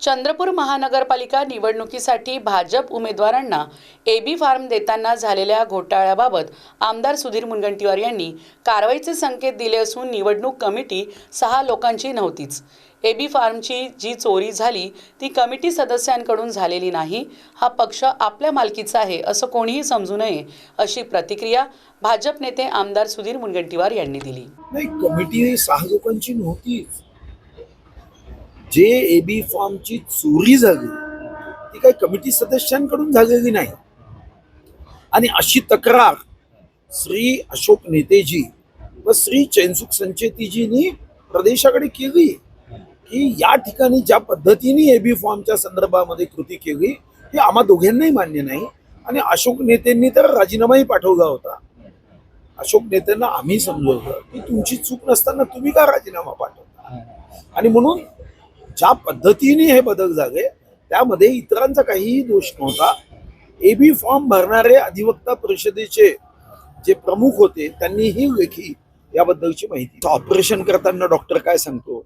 चंद्रपूर महानगरपालिका निवडणुकीसाठी भाजप उमेदवारांना एबी फॉर्म देताना झालेल्या घोटाळ्याबाबत आमदार सुधीर मुनगंटीवार यांनी कारवाईचे संकेत दिले असून निवडणूक कमिटी 6 लोकांची नव्हतीच। एबी फॉर्मची जी चोरी झाली ती कमिटी सदस्यांकडून झालेली नाही, हा पक्ष आपल्या मालकीचा आहे असं कोणीही समजू नये अशी प्रतिक्रिया भाजप नेते आमदार सुधीर मुनगंटीवार यांनी दिली। नाही, कमिटी 6 लोकांची नव्हती। जे एबी फॉर्मची चोरी झाली ती काही कमिटी सदस्यांकडून झालेली नाही आणि अशी तक्रार श्री अशोक नेतेजी व श्री चैनसुख संचेतीजींनी प्रदेशाकडे केली की या ठिकाणी ज्या पद्धतीने एबी फॉर्मच्या संदर्भामध्ये कृती केली ही आम्हा दोघांनाही मान्य नाही आणि अशोक नेत्यांनी तर राजीनामाही पाठवला होता। अशोक नेत्यांना आम्ही समजवलं की तुमची चूक नसताना तुम्ही का राजीनामा पाठवता, आणि म्हणून ज्या पद्धतीने हे बदल झाले त्यामध्ये इतरांचा काहीही दोष नव्हता। एबी फॉर्म भरणारे अधिवक्ता परिषदेचे जे प्रमुख होते त्यांनीही लेखी याबद्दलची माहिती। ऑपरेशन करताना डॉक्टर काय सांगतो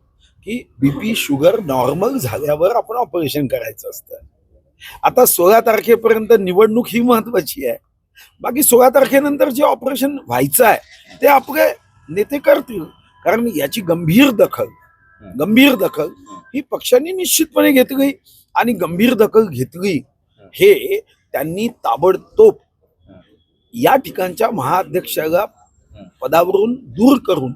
की बीपी शुगर नॉर्मल झाल्यावर आपण ऑपरेशन करायचं असतं। आता 16 तारखेपर्यंत निवडणूक ही महत्वाची आहे, बाकी 16 तारखेनंतर जे ऑपरेशन व्हायचं आहे ते आपले नेते करतील, कारण याची गंभीर दखल ही पक्षांनी निश्चितपणे घेतली आणि गंभीर दखल घेतली हे त्यांनी ताबडतोब या ठिकाणच्या महाअध्यक्षाला पदावरून दूर करून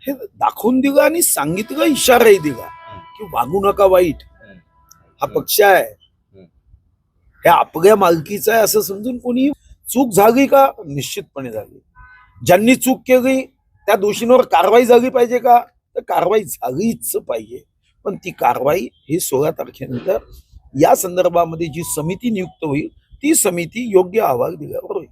हे दाखवून दिलं आणि सांगितलं, इशाराही दिला की वागू नका वाईट, हा पक्ष आहे, हे आपल्या मालकीचा आहे असं समजून कोणी। चूक झाली का? निश्चितपणे झाली। ज्यांनी चूक केली त्या दोषींवर कारवाई झाली पाहिजे का? तर कारवाई झालीच पाहिजे, पण ती कारवाई ही 16 तारखेनंतर या संदर्भामध्ये जी समिती नियुक्त होईल ती समिती योग्य अहवाल दिल्यावर होईल।